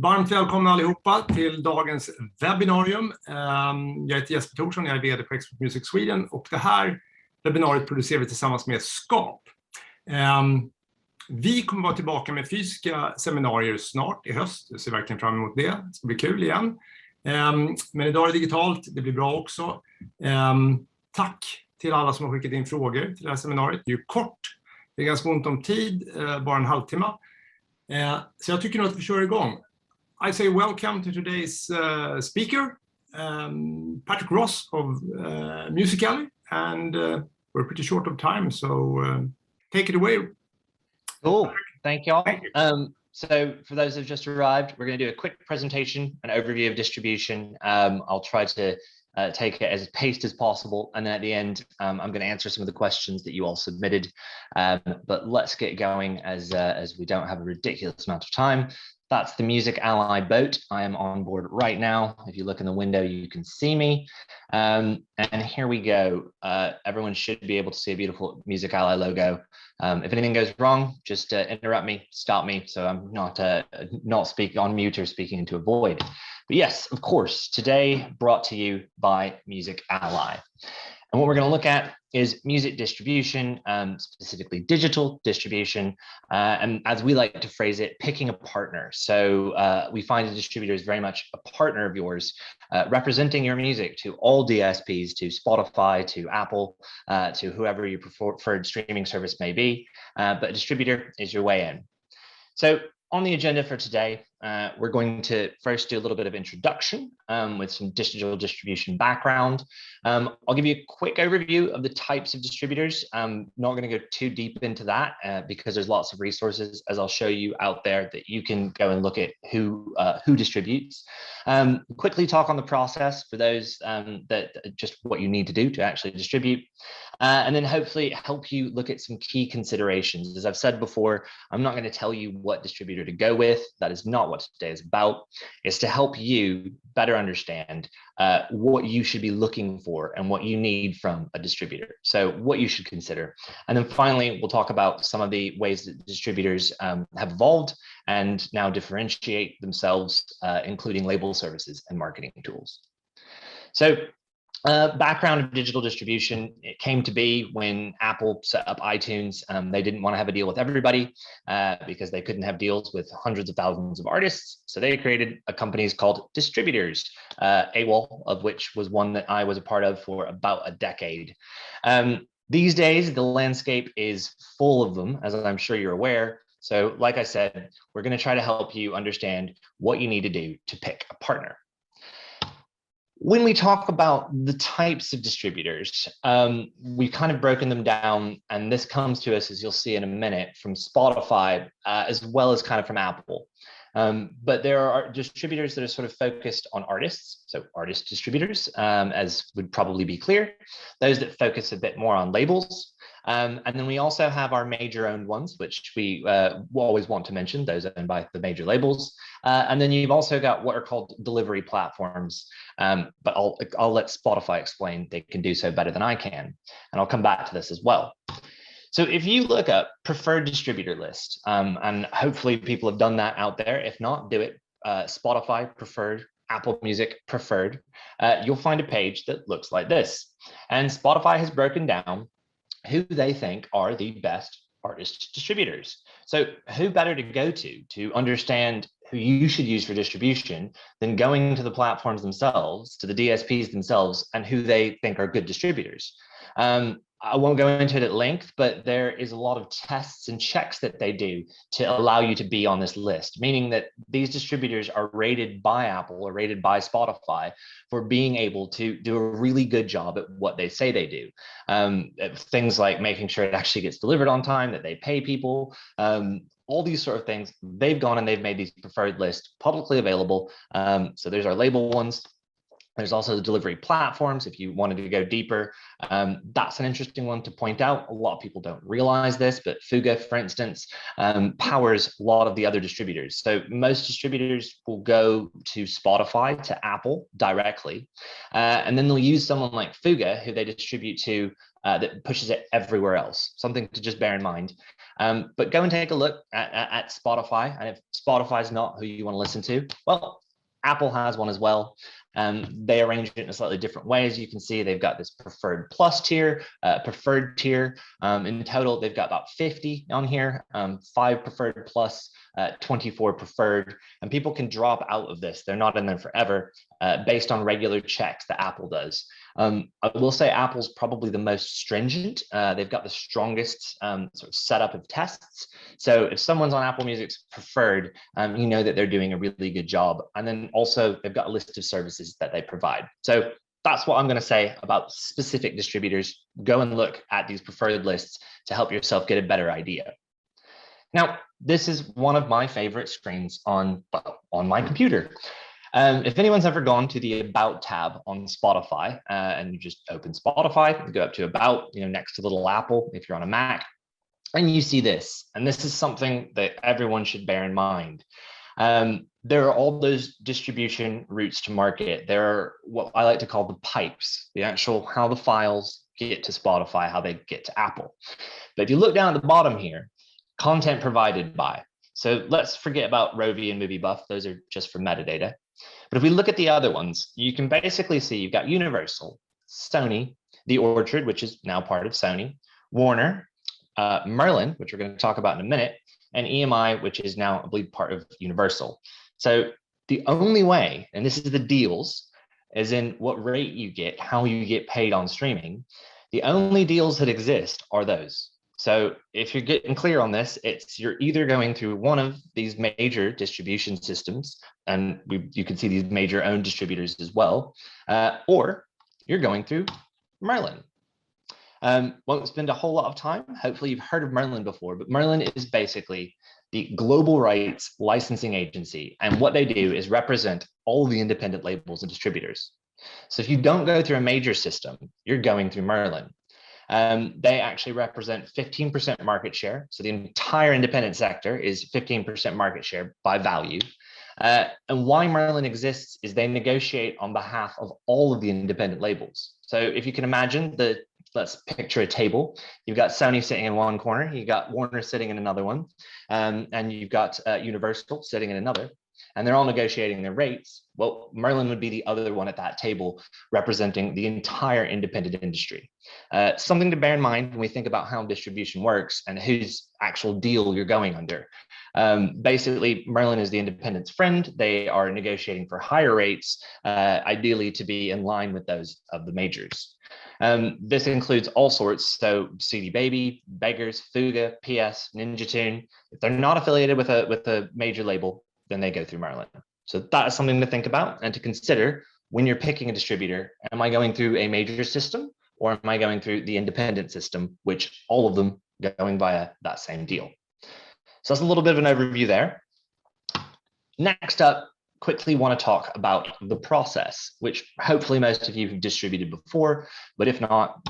Varmt välkomna allihopa till dagens webbinarium. Jag heter Jesper Thorsson, jag är vd på Expert Music Sweden och det här webbinariet producerar vi tillsammans med Skap. Vi kommer vara tillbaka med fysiska seminarier snart i höst. Jag ser verkligen fram emot det. Det ska bli kul igen. Men idag är det digitalt, det blir bra också. Tack till alla som har skickat in frågor till det här seminariet. Det är ju kort, det är ganska ont om tid, bara en halvtimme. Så jag tycker nog att vi kör igång. I say welcome to today's speaker, Patrick Ross of Musical.ly, and we're pretty short of time, so take it away. Cool, thank you all. So for those who've just arrived, we're going to do a quick presentation, an overview of distribution. I'll try to take it as paced as possible, and then at the end, I'm going to answer some of the questions that you all submitted. But let's get going as we don't have a ridiculous amount of time. That's the Musical.ly boat. I am on board right now. If you look in the window, you can see me. And here we go. Everyone should be able to see a beautiful Musical.ly logo. If anything goes wrong, just interrupt me, stop me, so I'm not speaking on mute or speaking into a void. But yes, of course, today brought to you by Musical.ly. And what we're going to look at is music distribution, specifically digital distribution, and as we like to phrase it, picking a partner. So we find a distributor is very much a partner of yours, representing your music to all DSPs, to Spotify, to Apple, to whoever your preferred streaming service may be, but a distributor is your way in. So on the agenda for today, we're going to first do a little bit of introduction with some digital distribution background. I'll give you a quick overview of the types of distributors. I'm not going to go too deep into that because there's lots of resources, as I'll show you out there, that you can go and look at who distributes. Quickly talk on the process for those that just what you need to do to actually distribute. And then hopefully help you look at some key considerations. As I've said before, I'm not going to tell you what distributor to go with. That is not what today is about. It's to help you better understand what you should be looking for and what you need from a distributor. So what you should consider. And then finally, we'll talk about some of the ways that distributors have evolved and now differentiate themselves, including label services and marketing tools. So background of digital distribution, it came to be when Apple set up iTunes. They didn't want to have a deal with everybody because they couldn't have deals with hundreds of thousands of artists. So they created a company called Distributors, AWOL, of which was one that I was a part of for about a decade. These days, the landscape is full of them, as I'm sure you're aware. So like I said, we're going to try to help you understand what you need to do to pick a partner. When we talk about the types of distributors, we've kind of broken them down, and this comes to us, as you'll see in a minute, from Spotify, as well as kind of from Apple. But there are distributors that are sort of focused on artists, so artist distributors, as would probably be clear. Those that focus a bit more on labels. And then we also have our major owned ones, which we always want to mention, those owned by the major labels. And then you've also got what are called delivery platforms. But I'll let Spotify explain. They can do so better than I can. And I'll come back to this as well. So if you look up preferred distributor list, and hopefully people have done that out there. If not, do it. Spotify preferred, Apple Music preferred. You'll find a page that looks like this. And Spotify has broken down who they think are the best artist distributors. So who better to go to understand who you should use for distribution than going to the platforms themselves, to the DSPs themselves, and who they think are good distributors. I won't go into it at length, but there is a lot of tests and checks that they do to allow you to be on this list, meaning that these distributors are rated by Apple or rated by Spotify for being able to do a really good job at what they say they do. Things like making sure it actually gets delivered on time, that they pay people, all these sort of things. They've gone and they've made these preferred lists publicly available. So there's our label ones. There's also the delivery platforms. If you wanted to go deeper, that's an interesting one to point out. A lot of people don't realize this, but Fuga, for instance, powers a lot of the other distributors. So most distributors will go to Spotify, to Apple directly, and then they'll use someone like Fuga, who they distribute to that pushes it everywhere else. Something to just bear in mind. But go and take a look at Spotify. And if Spotify is not who you want to listen to, well, Apple has one as well. They arrange it in a slightly different way. As you can see, they've got this preferred plus tier, preferred tier. In total, they've got about 50 on here, 5 preferred plus, 24 preferred, and people can drop out of this. They're not in there forever based on regular checks that Apple does. I will say Apple's probably the most stringent. They've got the strongest sort of setup of tests. So if someone's on Apple Music's preferred, you know that they're doing a really good job. And then also they've got a list of services that they provide. So that's what I'm going to say about specific distributors. Go and look at these preferred lists to help yourself get a better idea. Now, this is one of my favorite screens on my computer. If anyone's ever gone to the About tab on Spotify and you just open Spotify, you go up to About, next to the little apple if you're on a Mac, and you see this. And this is something that everyone should bear in mind. There are all those distribution routes to market. There are what I like to call the pipes, the actual how the files get to Spotify, how they get to Apple. But if you look down at the bottom here, content provided by. So let's forget about Rovi and MovieBuff. Those are just for metadata. But if we look at the other ones, you can basically see you've got Universal, Sony, The Orchard, which is now part of Sony, Warner, Merlin, which we're going to talk about in a minute, and EMI, which is now, I believe, part of Universal. So the only way, and this is the deals, as in what rate you get, how you get paid on streaming, the only deals that exist are those. So if you're getting clear on this, you're either going through one of these major distribution systems, and you can see these major owned distributors as well, or you're going through Merlin. Won't spend a whole lot of time. Hopefully you've heard of Merlin before, but Merlin is basically the global rights licensing agency. And what they do is represent all the independent labels and distributors. So if you don't go through a major system, you're going through Merlin. They actually represent 15% market share. So the entire independent sector is 15% market share by value. And why Merlin exists is they negotiate on behalf of all of the independent labels. So if you can imagine let's picture a table. You've got Sony sitting in one corner, you've got Warner sitting in another one, and you've got Universal sitting in another, and they're all negotiating their rates. Well, Merlin would be the other one at that table representing the entire independent industry. Something to bear in mind when we think about how distribution works and whose actual deal you're going under. Basically, Merlin is the independent's friend. They are negotiating for higher rates, ideally to be in line with those of the majors. This includes all sorts, so CD Baby, Beggars, Fuga, PS, Ninja Tune. If they're not affiliated with a major label, then they go through Merlin. So that is something to think about and to consider when you're picking a distributor. Am I going through a major system or am I going through the independent system, which all of them going via that same deal? So that's a little bit of an overview there. Next up, quickly want to talk about the process, which hopefully most of you have distributed before, but if not,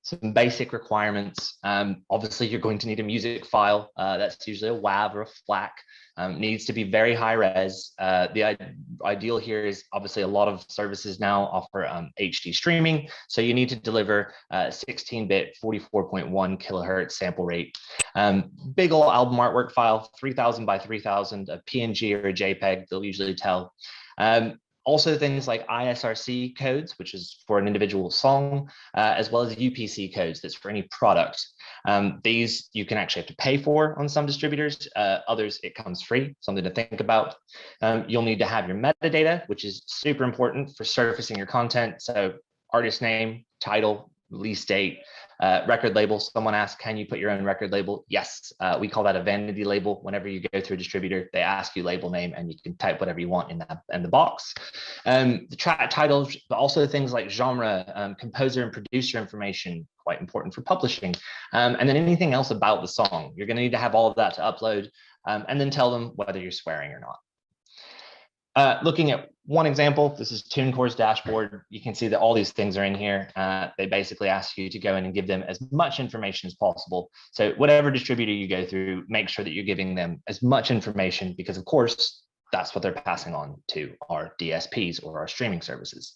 some basic requirements. Obviously, you're going to need a music file. That's usually a WAV or a FLAC. Needs to be very high res. The ideal here is obviously a lot of services now offer HD streaming. So you need to deliver 16-bit, 44.1 kilohertz sample rate. Big old album artwork file, 3000 by 3000, a PNG or a JPEG, they'll usually tell. Also things like ISRC codes, which is for an individual song, as well as UPC codes, that's for any product. These you can actually have to pay for on some distributors, others it comes free, something to think about. You'll need to have your metadata, which is super important for surfacing your content. So artist name, title, release date, record label. Someone asked, can you put your own record label? Yes, we call that a vanity label. Whenever you go through a distributor, they ask you label name and you can type whatever you want in the box. The track titles, but also things like genre, composer and producer information, quite important for publishing. And then anything else about the song. You're gonna need to have all of that to upload and then tell them whether you're swearing or not. Looking at one example, this is TuneCore's dashboard. You can see that all these things are in here. They basically ask you to go in and give them as much information as possible. So whatever distributor you go through, make sure that you're giving them as much information because of course, that's what they're passing on to our DSPs or our streaming services.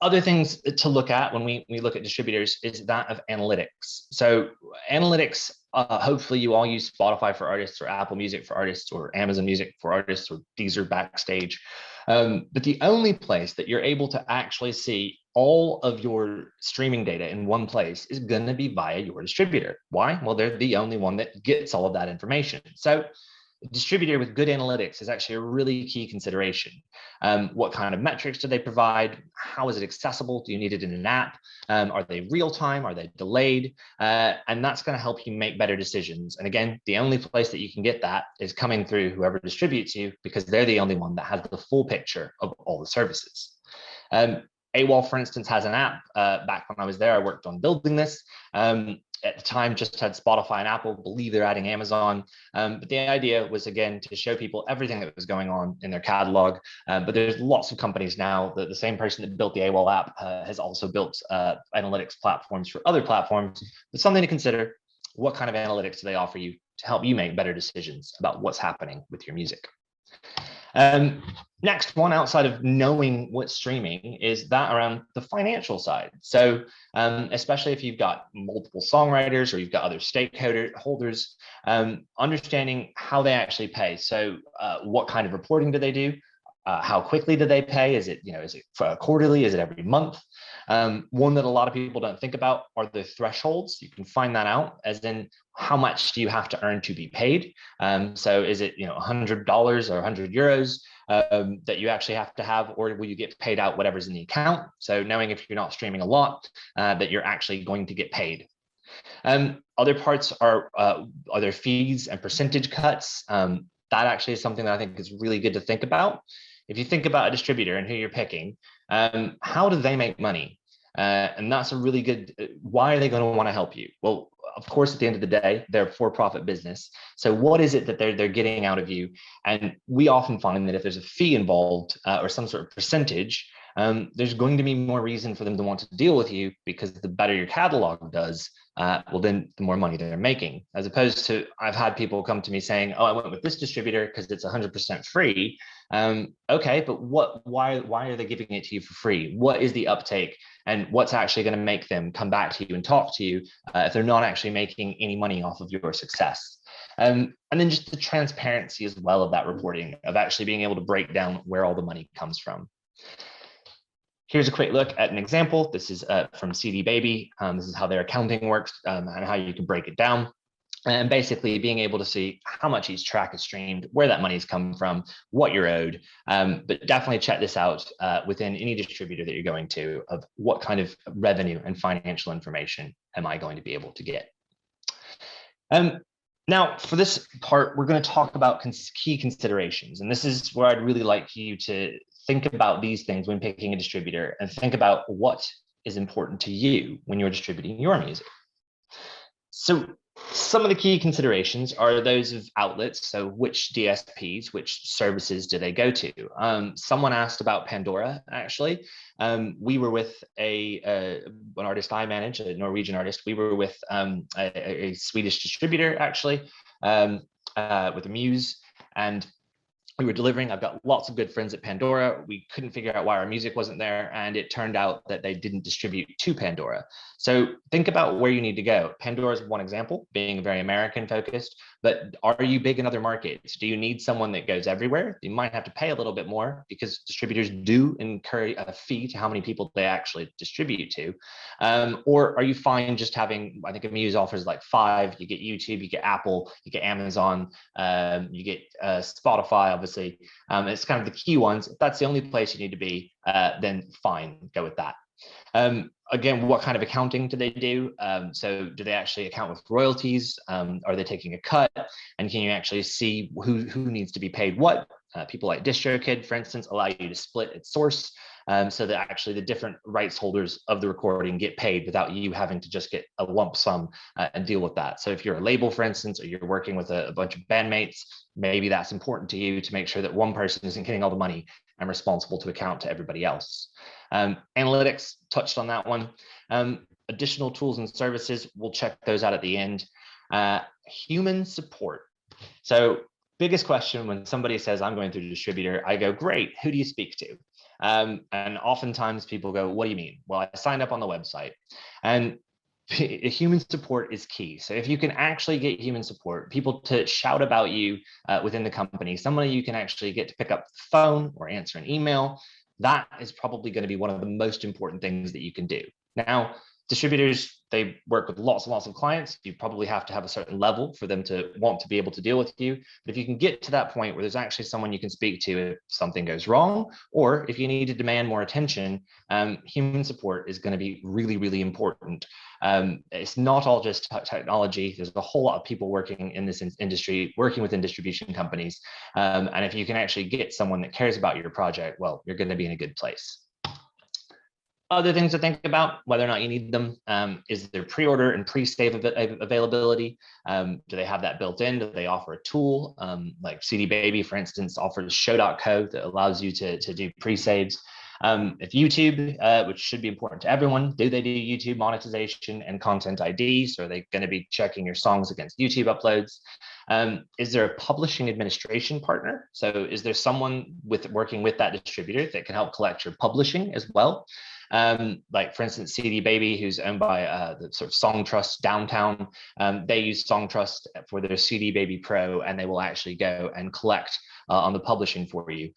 Other things to look at when we look at distributors is that of analytics. So analytics, hopefully you all use Spotify for artists or Apple Music for artists or Amazon Music for artists or Deezer Backstage. But the only place that you're able to actually see all of your streaming data in one place is going to be via your distributor. Why? Well, they're the only one that gets all of that information. So a distributor with good analytics is actually a really key consideration. What kind of metrics do they provide? How is it accessible? Do you need it in an app? Are they real time? Are they delayed? And that's going to help you make better decisions. And again, the only place that you can get that is coming through whoever distributes you, because they're the only one that has the full picture of all the services. AWOL, for instance, has an app. Back when I was there, I worked on building this. At the time, just had Spotify and Apple. Believe they're adding Amazon. But the idea was, again, to show people everything that was going on in their catalog. But there's lots of companies now that the same person that built the AWOL app has also built analytics platforms for other platforms. It's something to consider. What kind of analytics do they offer you to help you make better decisions about what's happening with your music? Next one, outside of knowing what's streaming, is that around the financial side. So especially if you've got multiple songwriters or you've got other stakeholders, understanding how they actually pay. So what kind of reporting do they do? How quickly do they pay? Is it quarterly? Is it every month? One that a lot of people don't think about are the thresholds. You can find that out, as in how much do you have to earn to be paid? So is it $100 or €100 that you actually have to have, or will you get paid out whatever's in the account? So knowing if you're not streaming a lot, that you're actually going to get paid. Other parts are there fees and percentage cuts? That actually is something that I think is really good to think about. If you think about a distributor and who you're picking, how do they make money? And that's a really good, why are they going to want to help you? Well, of course, at the end of the day, they're a for-profit business. So what is it that they're getting out of you? And we often find that if there's a fee involved or some sort of percentage, there's going to be more reason for them to want to deal with you, because the better your catalog does, well, then the more money they're making. As opposed to, I've had people come to me saying, oh, I went with this distributor because it's 100% free. Okay, but why are they giving it to you for free? What is the uptake, and what's actually going to make them come back to you and talk to you if they're not actually making any money off of your success? And then just the transparency as well of that reporting, of actually being able to break down where all the money comes from. Here's a quick look at an example. This is from CD Baby. This is how their accounting works and how you can break it down. And basically being able to see how much each track is streamed, where that money's come from, what you're owed. But definitely check this out within any distributor that you're going to, of what kind of revenue and financial information am I going to be able to get. Now, for this part, we're going to talk about key considerations. And this is where I'd really like you to think about these things when picking a distributor, and think about what is important to you when you're distributing your music. So some of the key considerations are those of outlets. So which DSPs, which services do they go to? Someone asked about Pandora, actually. We were with an artist I manage, a Norwegian artist. We were with a Swedish distributor, actually, with a Muse. And we were delivering. I've got lots of good friends at Pandora. We couldn't figure out why our music wasn't there, and it turned out that they didn't distribute to Pandora. So think about where you need to go. Pandora is one example, being very American focused, but are you big in other markets? Do you need someone that goes everywhere? You might have to pay a little bit more, because distributors do incur a fee to how many people they actually distribute to. Or are you fine just having, I think Muse offers like 5, you get YouTube, you get Apple, you get Amazon, you get Spotify, obviously. It's kind of the key ones. If that's the only place you need to be, then fine, go with that. Again, what kind of accounting do they do? So do they actually account with royalties? Are they taking a cut? And can you actually see who needs to be paid what? People like DistroKid, for instance, allow you to split its source, so that actually the different rights holders of the recording get paid without you having to just get a lump sum and deal with that. So if you're a label, for instance, or you're working with a bunch of bandmates, maybe that's important to you to make sure that one person isn't getting all the money and responsible to account to everybody else. Analytics, touched on that one. Additional tools and services, we'll check those out at the end. Human support. So biggest question when somebody says, I'm going through a distributor, I go, great, who do you speak to? And oftentimes people go, what do you mean? Well, I signed up on the website. And human support is key. So if you can actually get human support, people to shout about you within the company, somebody you can actually get to pick up the phone or answer an email, that is probably going to be one of the most important things that you can do. Now, distributors, they work with lots and lots of clients. You probably have to have a certain level for them to want to be able to deal with you. But if you can get to that point where there's actually someone you can speak to if something goes wrong, or if you need to demand more attention, human support is going to be really, really important. It's not all just technology. There's a whole lot of people working in this industry, working within distribution companies. And if you can actually get someone that cares about your project, well, you're going to be in a good place. Other things to think about, whether or not you need them, is there pre-order and pre-save availability? Do they have that built in? Do they offer a tool? Like CD Baby, for instance, offers show.co that allows you to do pre-saves. If YouTube, which should be important to everyone, do they do YouTube monetization and content ID? So are they going to be checking your songs against YouTube uploads? Is there a publishing administration partner? So is there someone working with that distributor that can help collect your publishing as well? Like for instance, CD Baby, who's owned by the sort of Song Trust Downtown, they use Song Trust for their CD Baby Pro, and they will actually go and collect on the publishing for you.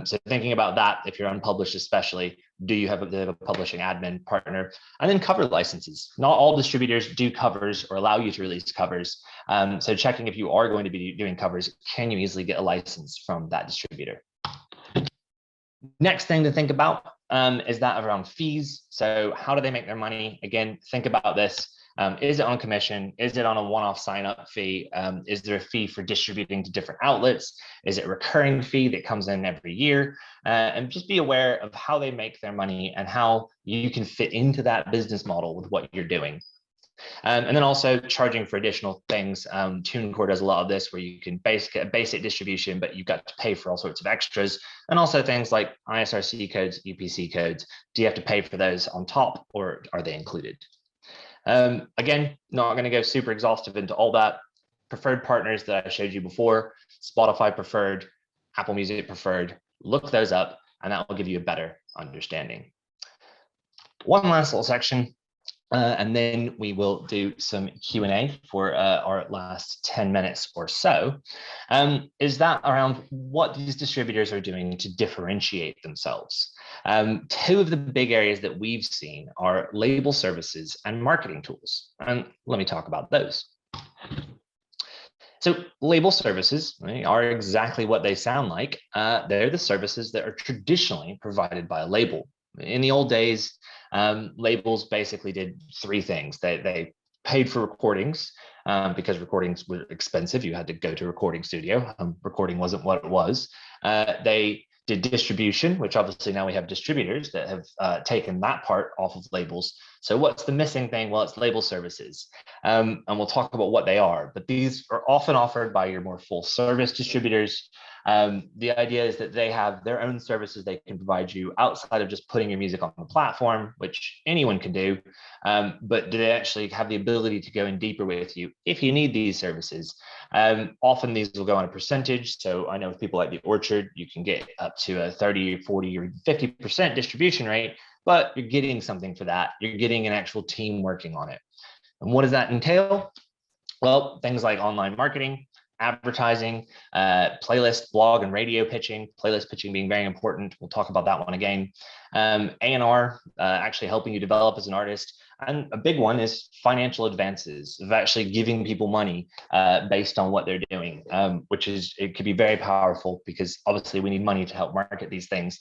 So thinking about that, if you're unpublished especially, do you have a publishing admin partner? And then cover licenses. Not all distributors do covers or allow you to release covers. So checking if you are going to be doing covers, can you easily get a license from that distributor? Next thing to think about is that around fees. So how do they make their money? Again, think about this. Is it on commission? Is it on a one-off sign-up fee? Is there a fee for distributing to different outlets? Is it a recurring fee that comes in every year? And just be aware of how they make their money and how you can fit into that business model with what you're doing. And then also charging for additional things. TuneCore does a lot of this where you can get basic distribution, but you've got to pay for all sorts of extras. And also things like ISRC codes, UPC codes. Do you have to pay for those on top, or are they included? Again, not going to go super exhaustive into all that. Preferred partners that I showed you before, Spotify preferred, Apple Music preferred, look those up, and that will give you a better understanding. One last little section. And then we will do some Q&A for our last 10 minutes or so. Is that around what these distributors are doing to differentiate themselves? Two of the big areas that we've seen are label services and marketing tools. And let me talk about those. So label services are exactly what they sound like. They're the services that are traditionally provided by a label. In the old days, labels basically did three things. They paid for recordings because recordings were expensive. You had to go to a recording studio. Recording wasn't what it was. They did distribution, which obviously now we have distributors that have taken that part off of labels. So what's the missing thing? Well, it's label services. And we'll talk about what they are, but these are often offered by your more full service distributors. The idea is that they have their own services they can provide you outside of just putting your music on the platform, which anyone can do, but do they actually have the ability to go in deeper with you if you need these services? Often these will go on a percentage. So I know with people like The Orchard, you can get up to a 30, 40, or 50% distribution rate, but you're getting something for that. You're getting an actual team working on it. And what does that entail? Well, things like online marketing, advertising, playlist, blog, and radio pitching, playlist pitching being very important. We'll talk about that one again. A&R, actually helping you develop as an artist. And a big one is financial advances, of actually giving people money based on what they're doing, which is, it could be very powerful because obviously we need money to help market these things.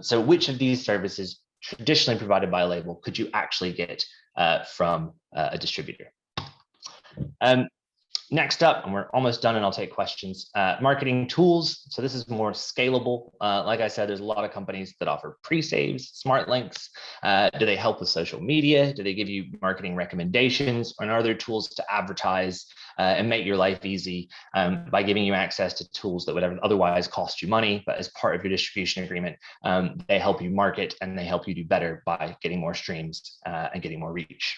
So which of these services traditionally provided by a label could you actually get from a distributor? Next up, and we're almost done and I'll take questions, marketing tools. So this is more scalable. Like I said, there's a lot of companies that offer pre-saves, smart links. Do they help with social media? Do they give you marketing recommendations? And are there tools to advertise and make your life easy by giving you access to tools that would otherwise cost you money, but as part of your distribution agreement, they help you market and they help you do better by getting more streams and getting more reach.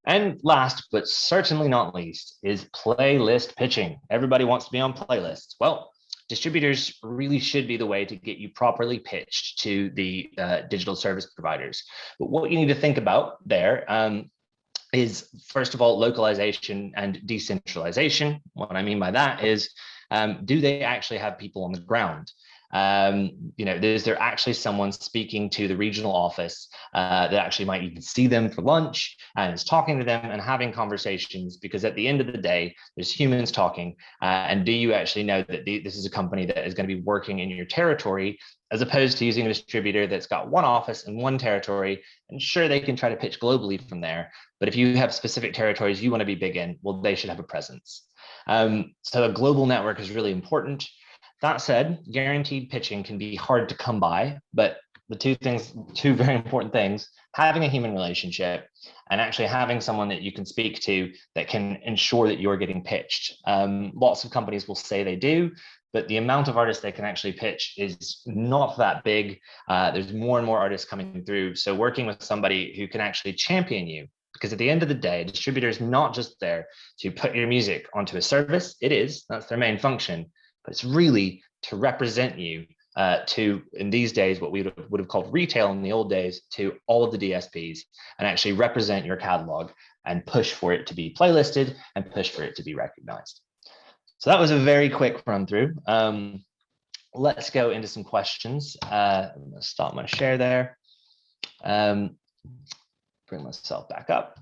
And last, but certainly not least, is playlist pitching. Everybody wants to be on playlists. Well, distributors really should be the way to get you properly pitched to the digital service providers. But what you need to think about there is, first of all, localization and decentralization. What I mean by that is, do they actually have people on the ground? Is there actually someone speaking to the regional office that actually might even see them for lunch and is talking to them and having conversations? Because at the end of the day, there's humans talking. And do you actually know that this is a company that is going to be working in your territory, as opposed to using a distributor that's got one office in one territory? And sure, they can try to pitch globally from there. But if you have specific territories you want to be big in, well, they should have a presence. So a global network is really important. That said, guaranteed pitching can be hard to come by, but the two very important things, having a human relationship and actually having someone that you can speak to that can ensure that you're getting pitched. Lots of companies will say they do, but the amount of artists they can actually pitch is not that big. There's more and more artists coming through. So working with somebody who can actually champion you, because at the end of the day, a distributor is not just there to put your music onto a service. It is, that's their main function. But it's really to represent you to, in these days, what we would have called retail in the old days, to all of the DSPs, and actually represent your catalog and push for it to be playlisted and push for it to be recognized. So that was a very quick run through. Let's go into some questions. I'm gonna stop my share there. Bring myself back up.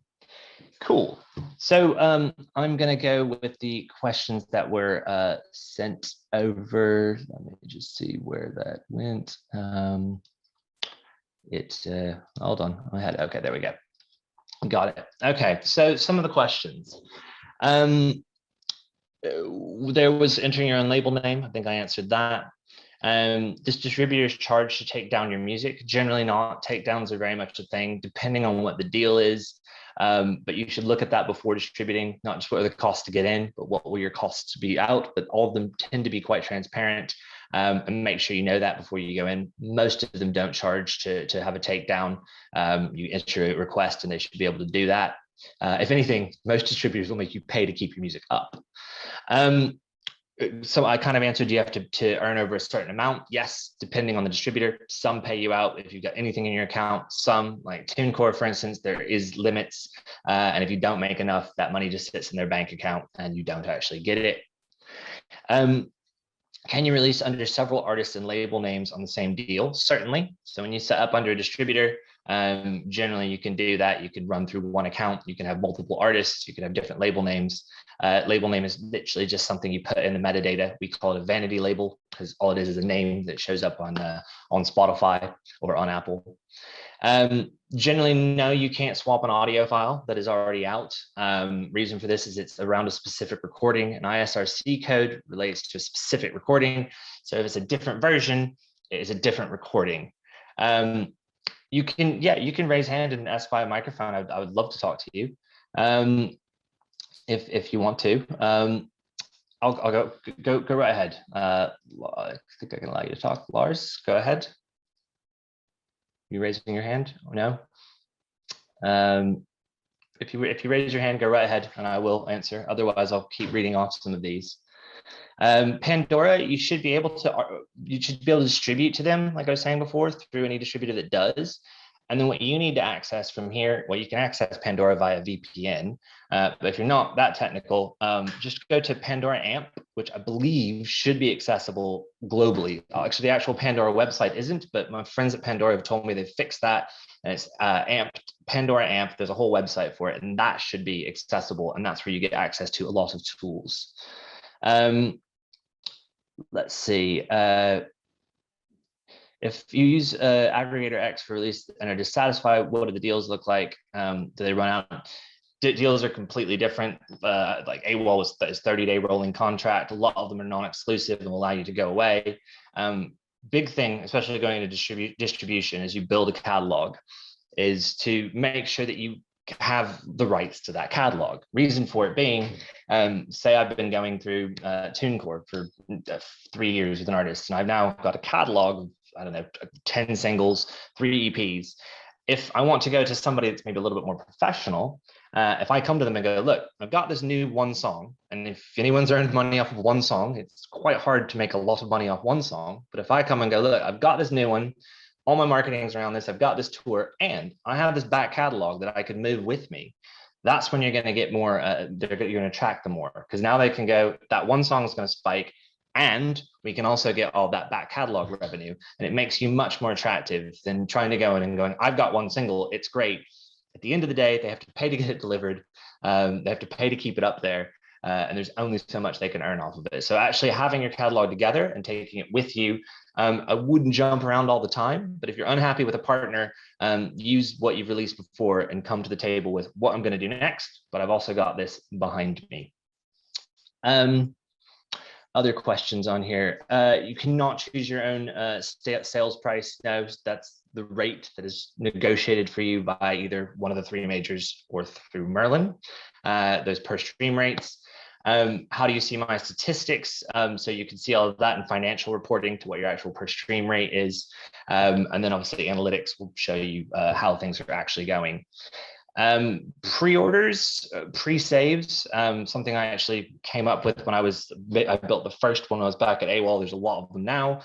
Cool. So I'm going to go with the questions that were sent over. Let me just see where that went. Hold on. I had, okay, there we go. Got it. Okay. So some of the questions. There was entering your own label name. I think I answered that. This distributor is charged to take down your music. Generally not. Takedowns are very much a thing, depending on what the deal is. But you should look at that before distributing, not just what are the costs to get in, but what will your costs be out. But all of them tend to be quite transparent, and make sure you know that before you go in. Most of them don't charge to have a takedown. You enter a request and they should be able to do that. If anything, most distributors will make you pay to keep your music up. So I kind of answered, you have to earn over a certain amount. Yes, depending on the distributor. Some pay you out if you've got anything in your account. Some, like TuneCore, for instance, there is limits. And if you don't make enough, that money just sits in their bank account and you don't actually get it. Can you release under several artists and label names on the same deal? Certainly. So when you set up under a distributor, generally you can do that. You can run through one account. You can have multiple artists. You can have different label names. Label name is literally just something you put in the metadata. We call it a vanity label because all it is a name that shows up on Spotify or on Apple. Generally, no, you can't swap an audio file that is already out. Reason for this is it's around a specific recording. An ISRC code relates to a specific recording. So if it's a different version, it is a different recording. You can raise hand and ask via microphone. I would love to talk to you. If you want to. I'll go right ahead. I think I can allow you to talk. Lars, go ahead. You raising your hand or no? If you raise your hand, go right ahead and I will answer. Otherwise, I'll keep reading off some of these. Pandora, you should be able to distribute to them, like I was saying before, through any distributor that does. And then what you need to access from here, well, you can access Pandora via VPN, but if you're not that technical, just go to Pandora AMP, which I believe should be accessible globally. Actually, the actual Pandora website isn't, but my friends at Pandora have told me they've fixed that, and it's Pandora AMP. There's a whole website for it, and that should be accessible, and that's where you get access to a lot of tools. Let's see. If you use Aggregator X for release and are dissatisfied, what do the deals look like? Do they run out? Deals are completely different. Like AWOL is 30-day rolling contract. A lot of them are non-exclusive and will allow you to go away. Big thing, especially going into distribution, as you build a catalog, is to make sure that you have the rights to that catalog. Reason for it being, say I've been going through TuneCore for 3 years with an artist, and I've now got a catalog of, I don't know, 10 singles, 3 EPs. If I want to go to somebody that's maybe a little bit more professional, If I come to them and go, look, I've got this new one song, and if anyone's earned money off of one song, it's quite hard to make a lot of money off one song. But if I come and go, look, I've got this new one, all my marketing is around this, I've got this tour, and I have this back catalog that I could move with me, that's when you're going to get more, you're going to attract them more, because now they can go, that one song is going to spike, and we can also get all that back catalog revenue, and it makes you much more attractive than trying to go in and going, I've got one single, it's great. At the end of the day, they have to pay to get it delivered. They have to pay to keep it up there. And there's only so much they can earn off of it. So actually having your catalog together and taking it with you, I wouldn't jump around all the time, but if you're unhappy with a partner, use what you've released before and come to the table with what I'm going to do next, but I've also got this behind me. Other questions on here. You cannot choose your own sales price. No, that's the rate that is negotiated for you by either one of the three majors or through Merlin, those per stream rates. How do you see my statistics? So you can see all of that in financial reporting to what your actual per stream rate is. And then obviously analytics will show you how things are actually going. Pre-orders, pre-saves, something I actually came up with when I built the first one when I was back at AWOL. There's a lot of them now.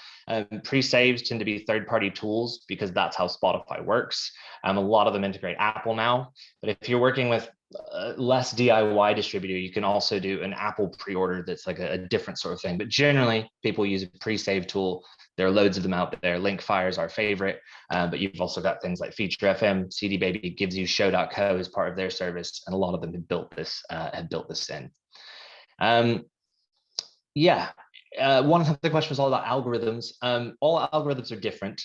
Pre-saves tend to be third-party tools because that's how Spotify works. A lot of them integrate Apple now, but if you're working with less DIY distributor, you can also do an Apple pre-order that's like a different sort of thing. But generally, people use a pre-save tool. There are loads of them out there. Linkfire is our favorite, but you've also got things like Feature FM, CD Baby gives you Show.co as part of their service, and a lot of them have built this in. One of the questions was all about algorithms. All algorithms are different.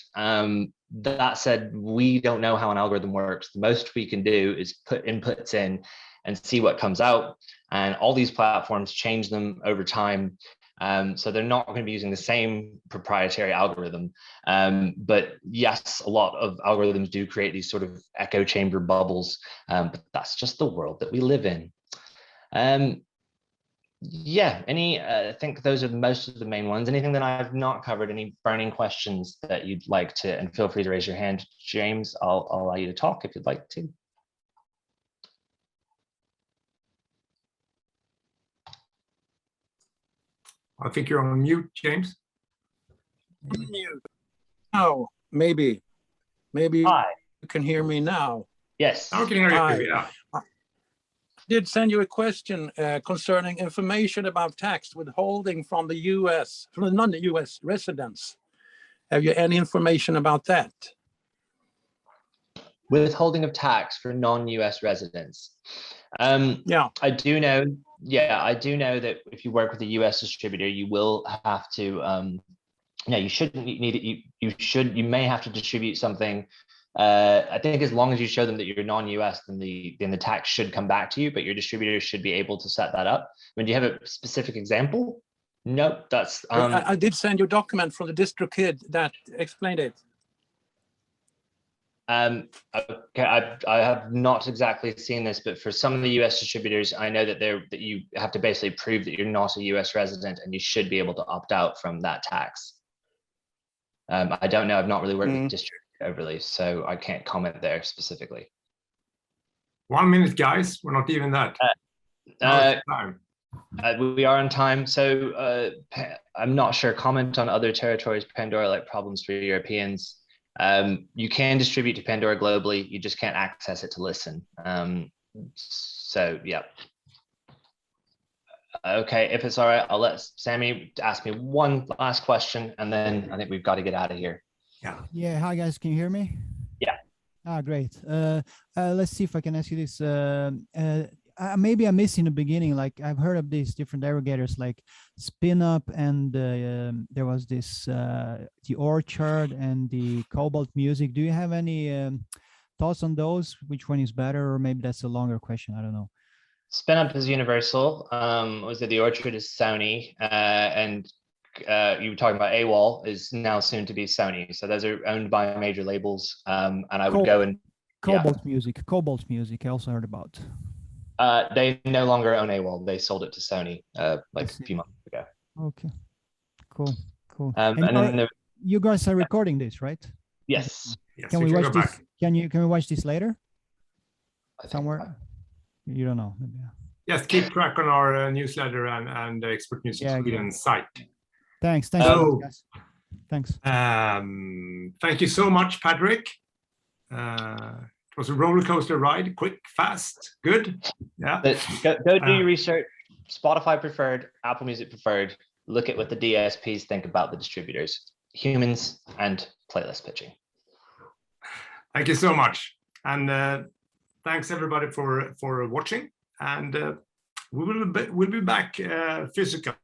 That said, we don't know how an algorithm works. The most we can do is put inputs in and see what comes out. And all these platforms change them over time. So they're not going to be using the same proprietary algorithm. But yes, a lot of algorithms do create these sort of echo chamber bubbles, but that's just the world that we live in. I think those are most of the main ones. Anything that I've not covered, any burning questions that you'd like to, and feel free to raise your hand, James, I'll allow you to talk if you'd like to. I think you're on mute, James. Mute. Oh, maybe Hi. You can hear me now. Yes. I can hear you, yeah. I did send you a question concerning information about tax withholding from the U.S., from the non-U.S. residents. Have you any information about that? Withholding of tax for non-U.S. residents. Yeah. I do know that if you work with a U.S. distributor, you will have to, you shouldn't need it. You may have to distribute something. I think as long as you show them that you're non-US, then the tax should come back to you, but your distributor should be able to set that up. I mean, do you have a specific example? Nope, that's... I did send you a document from the DistroKid that explained it. Okay, I have not exactly seen this, but for some of the US distributors, I know that you have to basically prove that you're not a US resident, and you should be able to opt out from that tax. I don't know. I've not really worked with distributors overly, so I can't comment there specifically. 1 minute, guys. We're not even that. We are on time, so I'm not sure. Comment on other territories, Pandora-like problems for Europeans. You can distribute to Pandora globally. You just can't access it to listen. So yeah. Okay, if it's all right, I'll let Sammy ask me one last question, and then I think we've got to get out of here. Yeah. Hi guys, can you hear me? Yeah. Great. Let's see if I can ask you this. Maybe I missed in the beginning. Like I've heard of these different aggregators, like SpinUp, and there was this the Orchard and the Cobalt Music. Do you have any thoughts on those? Which one is better, or maybe that's a longer question? I don't know. SpinUp is Universal. Was it the Orchard is Sony, and you were talking about AWOL is now soon to be Sony. So those are owned by major labels. And I would go and Cobalt Music. I also heard about. They no longer own AWOL. They sold it to Sony like a few months ago. Okay, cool. And then you guys are recording this, right? Yes. Can we watch this? Can we watch this later? Somewhere. You don't know. Maybe, yeah. Yes, keep track on our newsletter and Expert Music Sweden site. Thanks. So, guys. Thanks. Thank you so much, Patrick. It was a roller coaster ride, quick, fast, good. Yeah. But go do your research. Spotify preferred, Apple Music preferred. Look at what the DSPs think about the distributors, humans, and playlist pitching. Thank you so much, and thanks everybody for watching. And we'll be back physical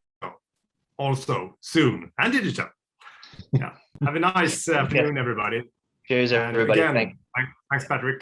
also soon, and digital. Yeah. Have a nice afternoon, everybody. Cheers, everybody. Again, thanks, Patrick.